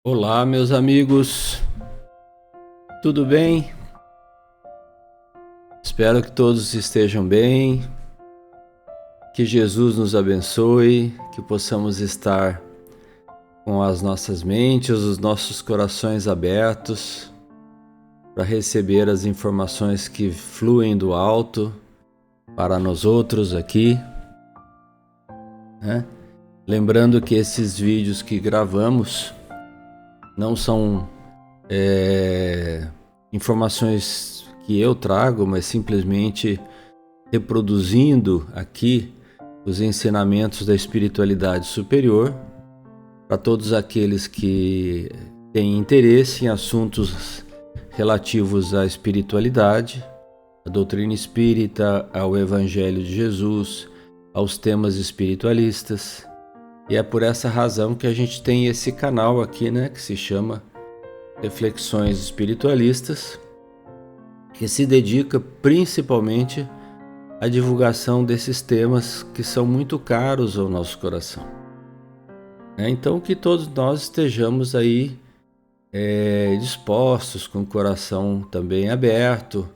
Olá, meus amigos, tudo bem? Espero que todos estejam bem, que Jesus nos abençoe, que possamos estar com as nossas mentes, os nossos corações abertos para receber as informações que fluem do alto para nós outros aqui, né? Lembrando que esses vídeos que gravamos não são informações que eu trago, mas simplesmente reproduzindo aqui os ensinamentos da espiritualidade superior para todos aqueles que têm interesse em assuntos relativos à espiritualidade, à doutrina espírita, ao Evangelho de Jesus, aos temas espiritualistas. E é por essa razão que a gente tem esse canal aqui, né, que se chama Reflexões Espiritualistas, que se dedica principalmente à divulgação desses temas que são muito caros ao nosso coração. Então que todos nós estejamos aí dispostos, com o coração também aberto,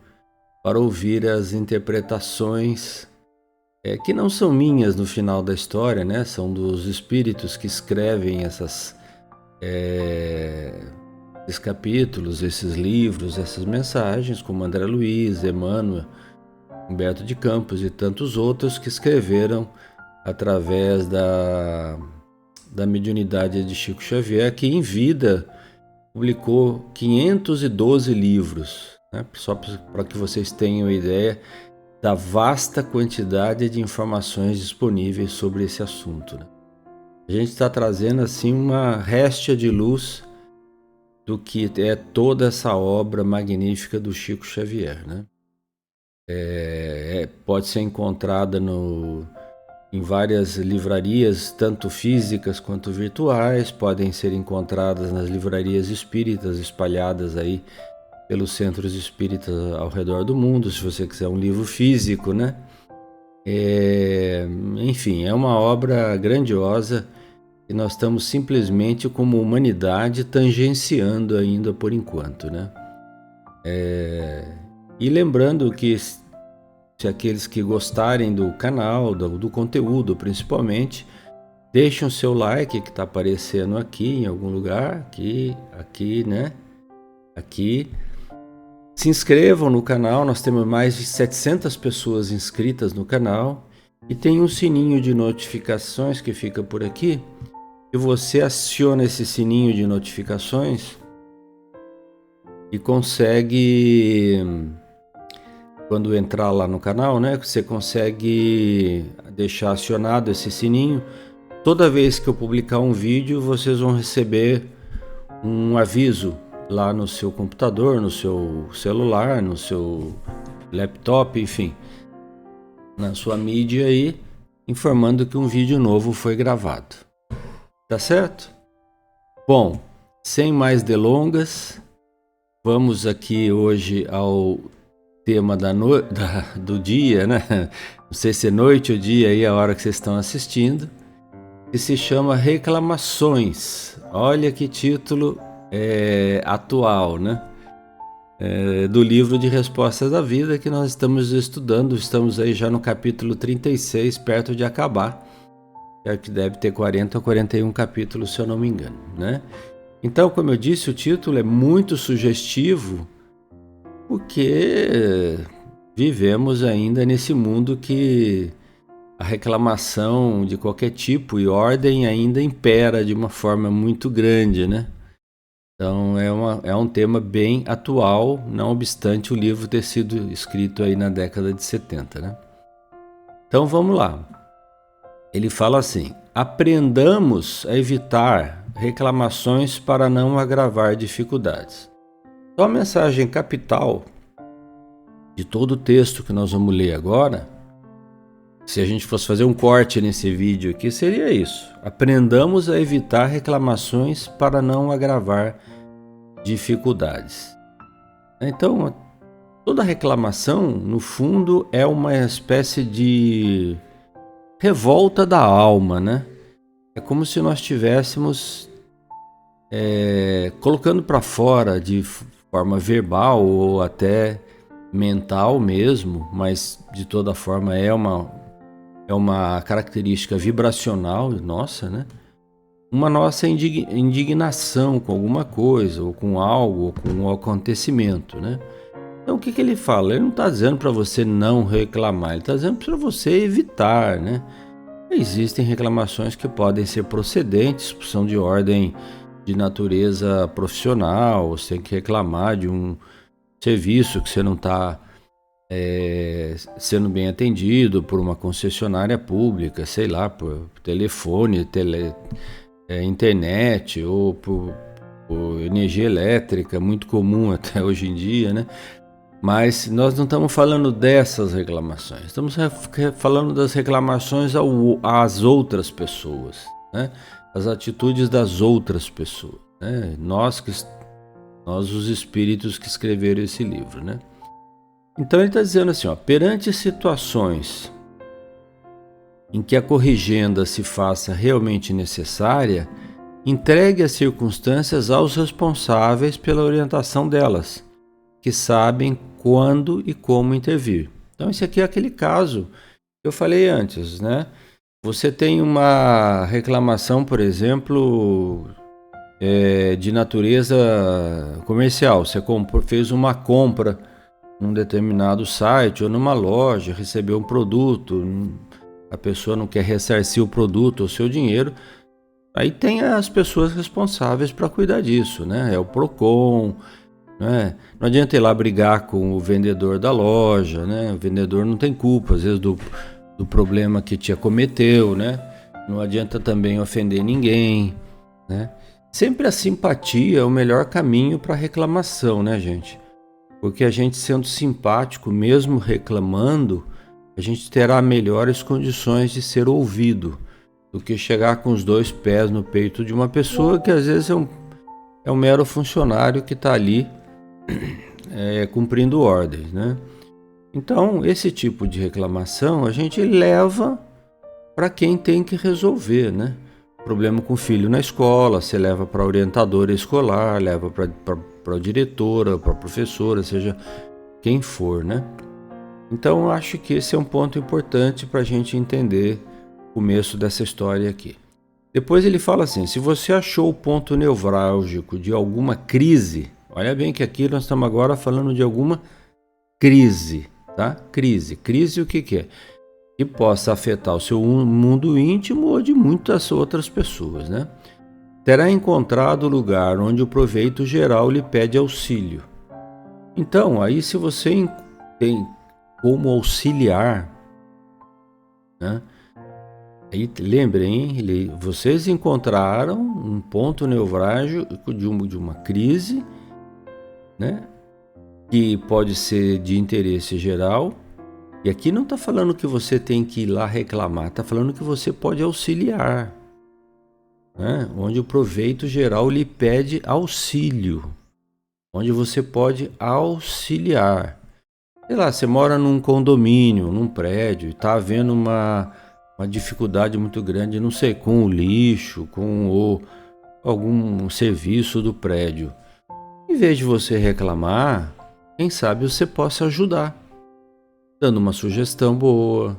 para ouvir as interpretações que não são minhas no final da história, né? São dos espíritos que escrevem esses capítulos, esses livros, essas mensagens, como André Luiz, Emmanuel, Humberto de Campos e tantos outros que escreveram através da mediunidade de Chico Xavier, que em vida publicou 512 livros, né? Só para que vocês tenham ideia da vasta quantidade de informações disponíveis sobre esse assunto, né? A gente está trazendo assim uma réstia de luz do que é toda essa obra magnífica do Chico Xavier, né? Pode ser encontrada em várias livrarias, tanto físicas quanto virtuais, podem ser encontradas nas livrarias espíritas espalhadas aí pelos centros espíritas ao redor do mundo, se você quiser um livro físico, né? Enfim, é uma obra grandiosa e nós estamos simplesmente como humanidade tangenciando ainda por enquanto, né? E lembrando que se aqueles que gostarem do canal, do conteúdo principalmente, deixem o seu like que está aparecendo aqui em algum lugar, aqui, né? Aqui. Se inscrevam no canal, nós temos mais de 700 pessoas inscritas no canal e tem um sininho de notificações que fica por aqui. E você aciona esse sininho de notificações e consegue, quando entrar lá no canal, né, você consegue deixar acionado esse sininho. Toda vez que eu publicar um vídeo, vocês vão receber um aviso lá no seu computador, no seu celular, no seu laptop, enfim, na sua mídia aí, informando que um vídeo novo foi gravado. Tá certo? Bom, sem mais delongas, vamos aqui hoje ao tema do dia, né? Não sei se é noite ou dia aí, a hora que vocês estão assistindo, que se chama Reclamações. Olha que título atual, né? Do livro de Respostas da Vida que nós estamos estudando. Estamos aí já no capítulo 36, perto de acabar. Que deve ter 40 ou 41 capítulos, se eu não me engano, né? Então, como eu disse, o título é muito sugestivo, porque vivemos ainda nesse mundo que a reclamação de qualquer tipo e ordem ainda impera de uma forma muito grande, né? Então é um tema bem atual, não obstante o livro ter sido escrito aí na década de 70, né? Então vamos lá. Ele fala assim: aprendamos a evitar reclamações para não agravar dificuldades. Então a mensagem capital de todo o texto que nós vamos ler agora, se a gente fosse fazer um corte nesse vídeo aqui, seria isso: aprendamos a evitar reclamações para não agravar dificuldades. Então, toda reclamação, no fundo, é uma espécie de revolta da alma, né? É como se nós estivéssemos colocando para fora de forma verbal ou até mental mesmo, mas de toda forma é uma característica vibracional nossa, né? Uma nossa indignação com alguma coisa, ou com algo, ou com um acontecimento, né? Então o que ele fala? Ele não está dizendo para você não reclamar, ele está dizendo para você evitar, né? Existem reclamações que podem ser procedentes, são de ordem de natureza profissional, você tem que reclamar de um serviço que você não está sendo bem atendido por uma concessionária pública, sei lá, por telefone, internet ou por energia elétrica, muito comum até hoje em dia, né? Mas nós não estamos falando dessas reclamações, estamos falando das reclamações às outras pessoas, né? As atitudes das outras pessoas, né? Nós os espíritos que escreveram esse livro, né? Então ele está dizendo assim, ó, perante situações em que a corrigenda se faça realmente necessária, entregue as circunstâncias aos responsáveis pela orientação delas, que sabem quando e como intervir. Então esse aqui é aquele caso que eu falei antes, né? Você tem uma reclamação, por exemplo, de natureza comercial. Você fez uma compra num determinado site ou numa loja, recebeu um produto, a pessoa não quer ressarcir o produto ou seu dinheiro, aí tem as pessoas responsáveis para cuidar disso, né? É o Procon, né? Não adianta ir lá brigar com o vendedor da loja, né? O vendedor não tem culpa, às vezes, do problema que te acometeu, né? Não adianta também ofender ninguém, né? Sempre a simpatia é o melhor caminho para reclamação, né, gente? Porque a gente sendo simpático, mesmo reclamando, a gente terá melhores condições de ser ouvido do que chegar com os dois pés no peito de uma pessoa que às vezes é um mero funcionário que está ali cumprindo ordens, né? Então, esse tipo de reclamação a gente leva para quem tem que resolver, né? Problema com o filho na escola, você leva para a orientadora escolar, leva para a diretora, para a professora, seja quem for, né? Então, eu acho que esse é um ponto importante para a gente entender o começo dessa história aqui. Depois ele fala assim, se você achou o ponto nevrálgico de alguma crise, olha bem que aqui nós estamos agora falando de alguma crise, tá? Crise o que é? Que possa afetar o seu mundo íntimo ou de muitas outras pessoas, né? Terá encontrado o lugar onde o proveito geral lhe pede auxílio. Então, aí se você tem como auxiliar, né? Aí, lembrem, vocês encontraram um ponto nevrálgico de uma crise, né? Que pode ser de interesse geral. E aqui não está falando que você tem que ir lá reclamar, está falando que você pode auxiliar, né? Onde o proveito geral lhe pede auxílio, onde você pode auxiliar. Sei lá, você mora num condomínio, num prédio, e está havendo uma dificuldade muito grande, não sei, com o lixo, com algum serviço do prédio. Em vez de você reclamar, quem sabe você possa ajudar, dando uma sugestão boa,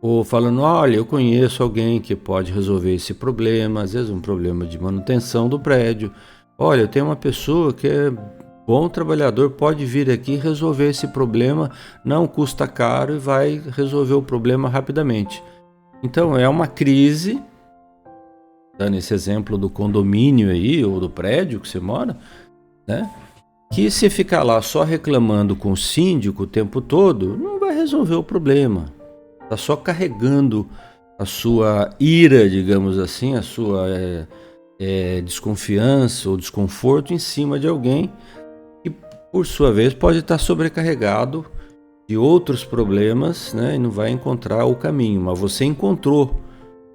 ou falando, olha, eu conheço alguém que pode resolver esse problema, às vezes um problema de manutenção do prédio. Olha, eu tenho uma pessoa que é bom trabalhador, pode vir aqui resolver esse problema, não custa caro e vai resolver o problema rapidamente. Então é uma crise, dando esse exemplo do condomínio aí, ou do prédio que você mora, né? Que se ficar lá só reclamando com o síndico o tempo todo, não vai resolver o problema. Está só carregando a sua ira, digamos assim, a sua desconfiança ou desconforto em cima de alguém que, por sua vez, pode estar sobrecarregado de outros problemas, né, e não vai encontrar o caminho. Mas você encontrou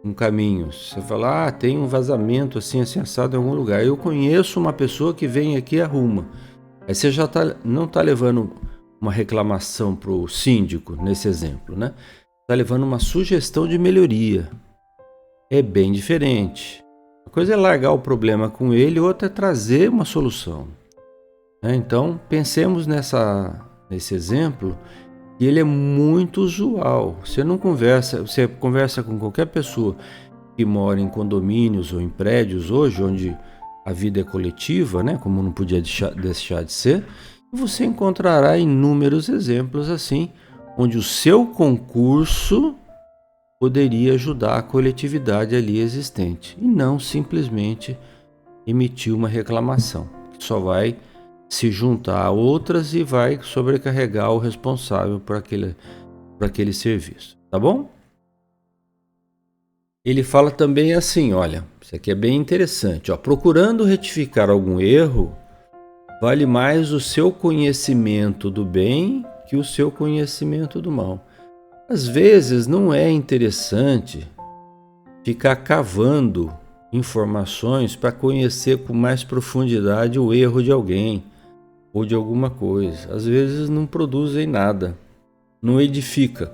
um caminho. Você fala, tem um vazamento assim assado em algum lugar. Eu conheço uma pessoa que vem aqui e arruma. Aí você já não está levando uma reclamação para o síndico, nesse exemplo, né? Está levando uma sugestão de melhoria. É bem diferente. coisa é largar o problema com ele, outra é trazer uma solução. Então, pensemos nesse exemplo, e ele é muito usual. Você conversa com qualquer pessoa que mora em condomínios ou em prédios hoje, onde a vida é coletiva, como não podia deixar de ser, e você encontrará inúmeros exemplos assim, onde o seu concurso poderia ajudar a coletividade ali existente, e não simplesmente emitir uma reclamação, que só vai se juntar a outras e vai sobrecarregar o responsável por aquele serviço, tá bom? Ele fala também assim, olha, isso aqui é bem interessante, procurando retificar algum erro, vale mais o seu conhecimento do bem que o seu conhecimento do mal. Às vezes não é interessante ficar cavando informações para conhecer com mais profundidade o erro de alguém ou de alguma coisa. Às vezes não produzem nada, não edifica.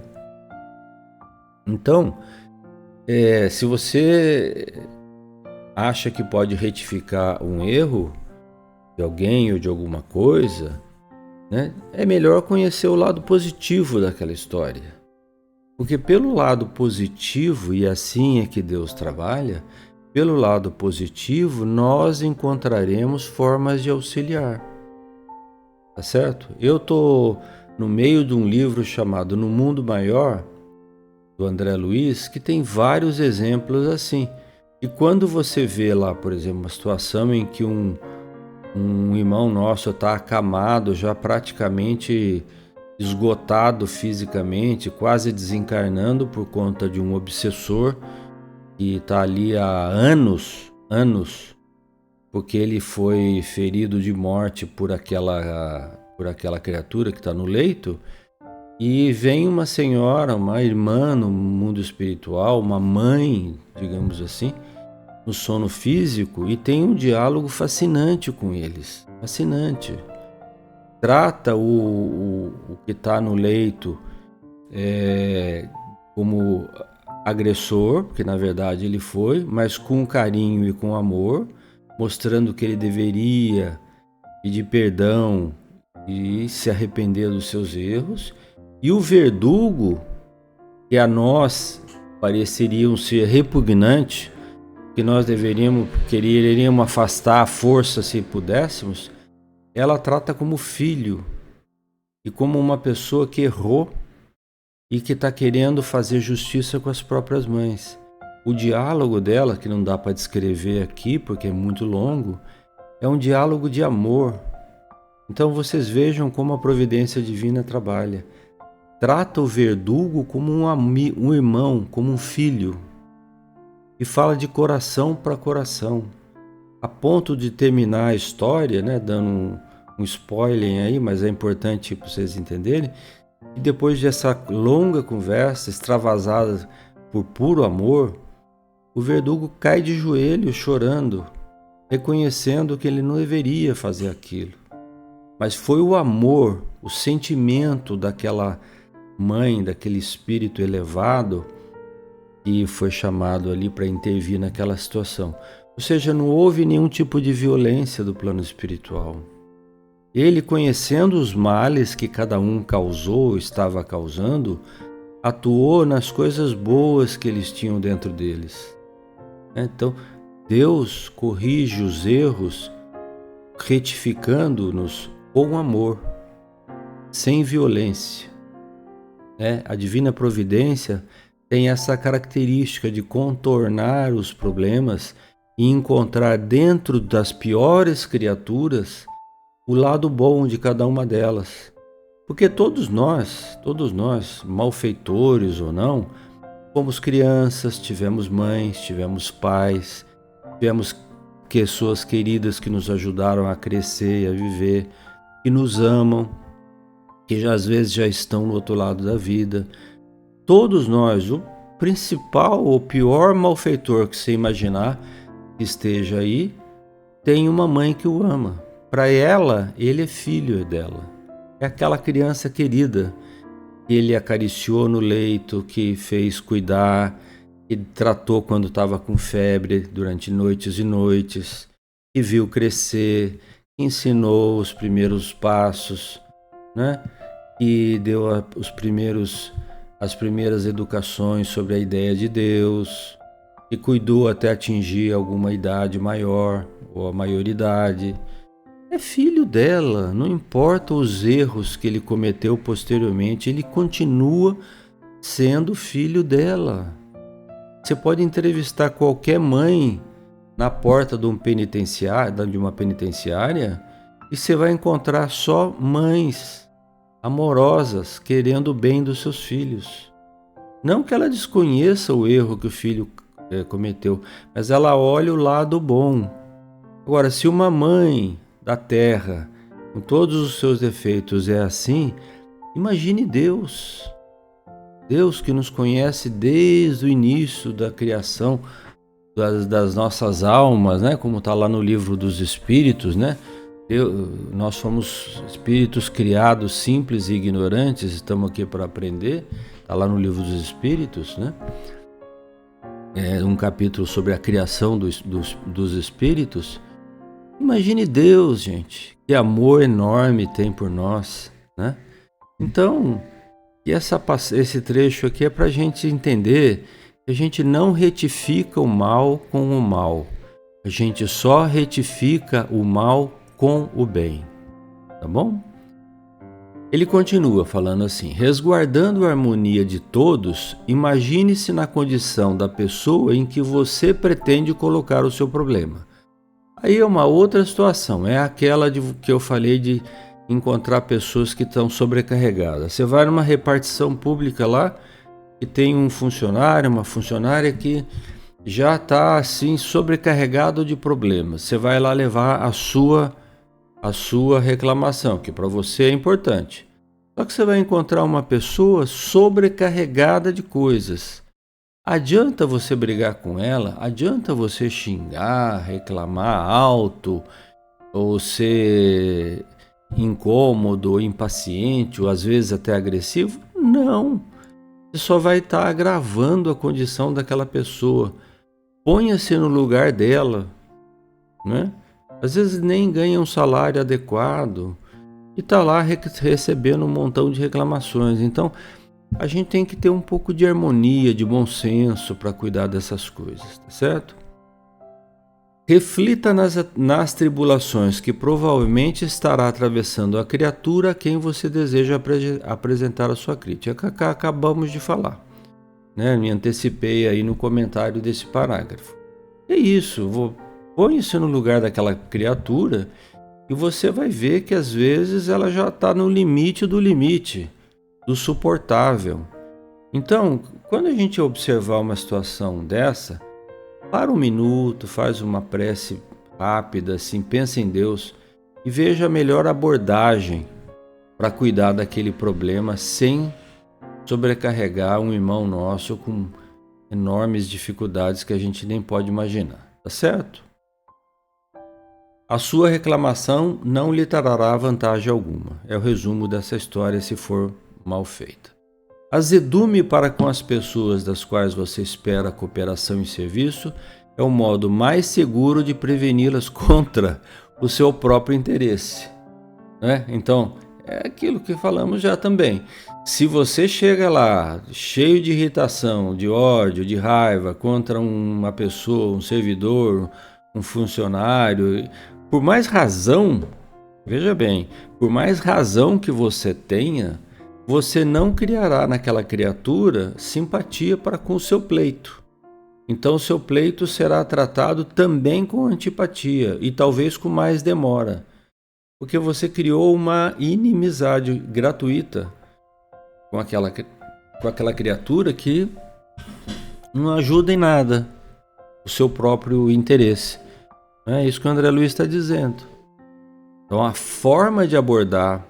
Então, se você acha que pode retificar um erro de alguém ou de alguma coisa, é melhor conhecer o lado positivo daquela história. Porque pelo lado positivo, e assim é que Deus trabalha, pelo lado positivo nós encontraremos formas de auxiliar. Tá certo? Eu estou no meio de um livro chamado No Mundo Maior, do André Luiz, que tem vários exemplos assim. E quando você vê lá, por exemplo, uma situação em que um irmão nosso está acamado, já praticamente esgotado fisicamente, quase desencarnando por conta de um obsessor que está ali há anos, porque ele foi ferido de morte por aquela criatura que está no leito, e vem uma senhora, uma irmã no mundo espiritual, uma mãe, digamos assim, no sono físico, e tem um diálogo fascinante com eles, fascinante. Trata o que está no leito como agressor, porque na verdade ele foi, mas com carinho e com amor, mostrando que ele deveria pedir perdão e se arrepender dos seus erros. E o verdugo, que a nós pareceriam ser repugnante, que nós quereríamos afastar à força se pudéssemos, ela trata como filho e como uma pessoa que errou e que está querendo fazer justiça com as próprias mães. O diálogo dela, que não dá para descrever aqui porque é muito longo, é um diálogo de amor. Então vocês vejam como a providência divina trabalha. Trata o verdugo como um irmão, como um filho, e fala de coração para coração, a ponto de terminar a história, dando um spoiler aí, mas é importante para vocês entenderem, e depois dessa longa conversa, extravasada por puro amor, o verdugo cai de joelhos chorando, reconhecendo que ele não deveria fazer aquilo. Mas foi o amor, o sentimento daquela mãe, daquele espírito elevado, que foi chamado ali para intervir naquela situação. Ou seja, não houve nenhum tipo de violência do plano espiritual. Ele, conhecendo os males que cada um causou, estava causando, atuou nas coisas boas que eles tinham dentro deles. Então, Deus corrige os erros, retificando-nos com amor, sem violência. A divina providência tem essa característica de contornar os problemas e encontrar dentro das piores criaturas o lado bom de cada uma delas. Porque todos nós, malfeitores ou não, fomos crianças, tivemos mães, tivemos pais, tivemos pessoas queridas que nos ajudaram a crescer e a viver, que nos amam, que às vezes já estão no outro lado da vida. Todos nós, o principal ou pior malfeitor que você imaginar que esteja aí, tem uma mãe que o ama. Para ela, ele é filho dela. É aquela criança querida que ele acariciou no leito, que fez cuidar, que tratou quando estava com febre durante noites e noites, que viu crescer, que ensinou os primeiros passos, né? E deu as primeiras educações sobre a ideia de Deus, que cuidou até atingir alguma idade maior ou a maioridade. É filho dela, não importa os erros que ele cometeu posteriormente, ele continua sendo filho dela. Você pode entrevistar qualquer mãe na porta de uma penitenciária e você vai encontrar só mães amorosas querendo o bem dos seus filhos. Não que ela desconheça o erro que o filho cometeu, mas ela olha o lado bom. Agora, se uma mãe da terra, com todos os seus defeitos, é assim, imagine Deus. Deus que nos conhece desde o início da criação das nossas almas, né? Como está lá no livro dos Espíritos, né? Nós somos espíritos criados simples e ignorantes, estamos aqui para aprender. Está lá no livro dos Espíritos, né? É um capítulo sobre a criação dos espíritos. Imagine Deus, gente, que amor enorme tem por nós, né? Então, esse trecho aqui é para a gente entender que a gente não retifica o mal com o mal. A gente só retifica o mal com o bem, tá bom? Ele continua falando assim: resguardando a harmonia de todos, imagine-se na condição da pessoa em que você pretende colocar o seu problema. Aí é uma outra situação, é aquela que eu falei de encontrar pessoas que estão sobrecarregadas. Você vai numa repartição pública lá e tem um funcionário, uma funcionária que já está assim sobrecarregado de problemas. Você vai lá levar a sua reclamação, que para você é importante. Só que você vai encontrar uma pessoa sobrecarregada de coisas. Adianta você brigar com ela? Adianta você xingar, reclamar alto, ou ser incômodo, ou impaciente, ou às vezes até agressivo? Não. Você só vai estar agravando a condição daquela pessoa. Ponha-se no lugar dela, né? Às vezes nem ganha um salário adequado e está lá recebendo um montão de reclamações. Então, a gente tem que ter um pouco de harmonia, de bom senso para cuidar dessas coisas, tá certo? Reflita nas tribulações que provavelmente estará atravessando a criatura a quem você deseja apresentar a sua crítica. Acabamos de falar, né? Me antecipei aí no comentário desse parágrafo. É isso, põe-se no lugar daquela criatura e você vai ver que às vezes ela já está no limite do limite, do suportável. Então, quando a gente observar uma situação dessa, para um minuto, faz uma prece rápida, assim, pensa em Deus e veja a melhor abordagem para cuidar daquele problema sem sobrecarregar um irmão nosso com enormes dificuldades que a gente nem pode imaginar, tá certo? A sua reclamação não lhe trará vantagem alguma. É o resumo dessa história se for mal feita. Azedume para com as pessoas das quais você espera cooperação e serviço é o modo mais seguro de preveni-las contra o seu próprio interesse, né? Então, é aquilo que falamos já também. Se você chega lá cheio de irritação, de ódio, de raiva contra uma pessoa, um servidor, um funcionário, por mais razão, veja bem, por mais razão que você tenha, você não criará naquela criatura simpatia para com o seu pleito. Então o seu pleito será tratado também com antipatia e talvez com mais demora, porque você criou uma inimizade gratuita com aquela criatura que não ajuda em nada o seu próprio interesse. É isso que o André Luiz está dizendo. Então a forma de abordar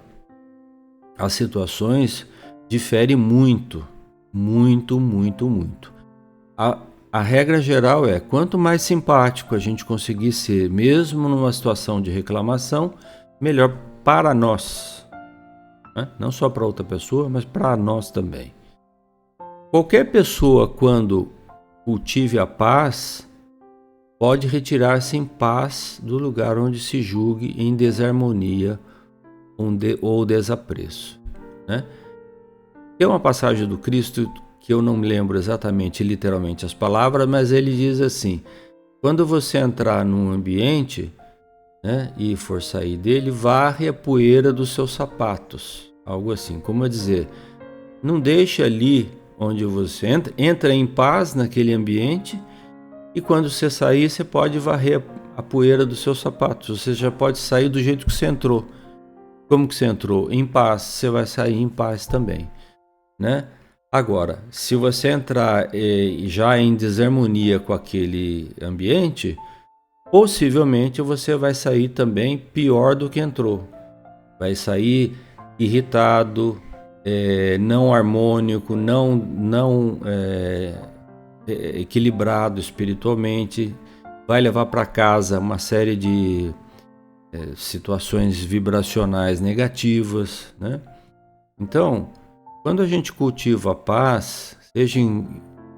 as situações difere muito, muito, muito, muito. A regra geral é, quanto mais simpático a gente conseguir ser, mesmo numa situação de reclamação, melhor para nós, né? Não só para outra pessoa, mas para nós também. Qualquer pessoa, quando cultive a paz, pode retirar-se em paz do lugar onde se julgue em desarmonia ou desapreço, né? Tem uma passagem do Cristo que eu não me lembro exatamente, literalmente as palavras, mas ele diz assim: quando você entrar num ambiente, né, e for sair dele, varre a poeira dos seus sapatos, algo assim, como a dizer, não deixe ali onde você entra em paz naquele ambiente, e quando você sair, você pode varrer a poeira dos seus sapatos, você já pode sair do jeito que você entrou. Como que você entrou? Em paz, você vai sair em paz também, né? Agora, se você entrar já em desarmonia com aquele ambiente, possivelmente você vai sair também pior do que entrou. Vai sair irritado, não harmônico, não equilibrado espiritualmente. Vai levar para casa uma série de situações vibracionais negativas, né? Então, quando a gente cultiva a paz, seja em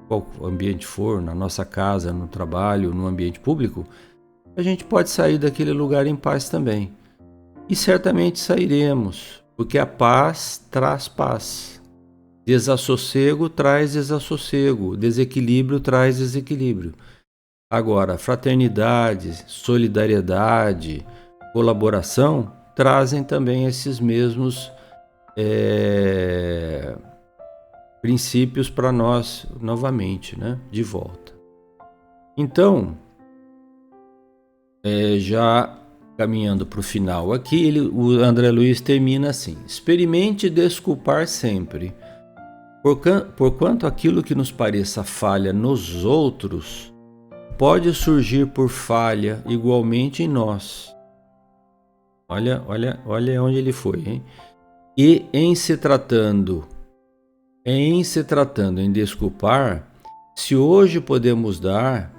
qual ambiente for, na nossa casa, no trabalho, no ambiente público, a gente pode sair daquele lugar em paz também. E certamente sairemos, porque a paz traz paz. Desassossego traz desassossego, desequilíbrio traz desequilíbrio. Agora, fraternidade, solidariedade, colaboração trazem também esses mesmos princípios para nós novamente, né? De volta. Então, já caminhando para o final aqui, o André Luiz termina assim: experimente desculpar sempre, porquanto aquilo que nos pareça falha nos outros pode surgir por falha igualmente em nós. Olha onde ele foi, hein? E em se tratando em desculpar, se hoje podemos dar,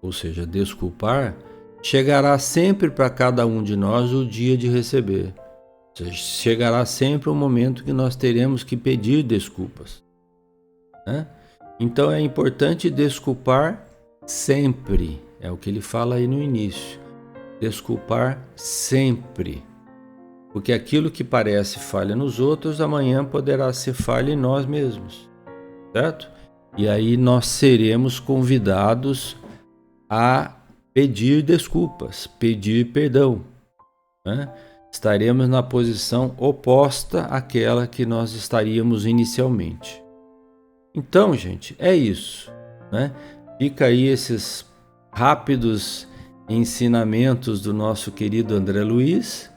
ou seja, desculpar, chegará sempre para cada um de nós o dia de receber. Ou seja, chegará sempre o momento que nós teremos que pedir desculpas, né? Então é importante desculpar sempre, é o que ele fala aí no início. Desculpar sempre. Porque aquilo que parece falha nos outros, amanhã poderá ser falha em nós mesmos, certo? E aí nós seremos convidados a pedir desculpas, pedir perdão, né? Estaremos na posição oposta àquela que nós estaríamos inicialmente. Então, gente, é isso, né? Fica aí esses rápidos ensinamentos do nosso querido André Luiz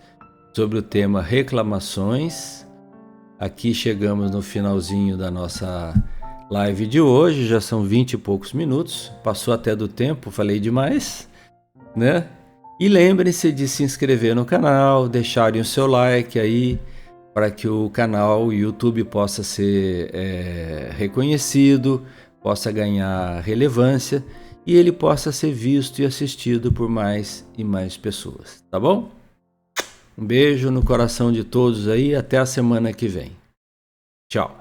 sobre o tema reclamações. Aqui chegamos no finalzinho da nossa live de hoje, já são 20 e poucos minutos, passou até do tempo, falei demais, né? E lembrem-se de se inscrever no canal, deixarem o seu like aí, para que o canal, o YouTube, possa ser reconhecido, possa ganhar relevância e ele possa ser visto e assistido por mais e mais pessoas, tá bom? Um beijo no coração de todos aí, até a semana que vem. Tchau.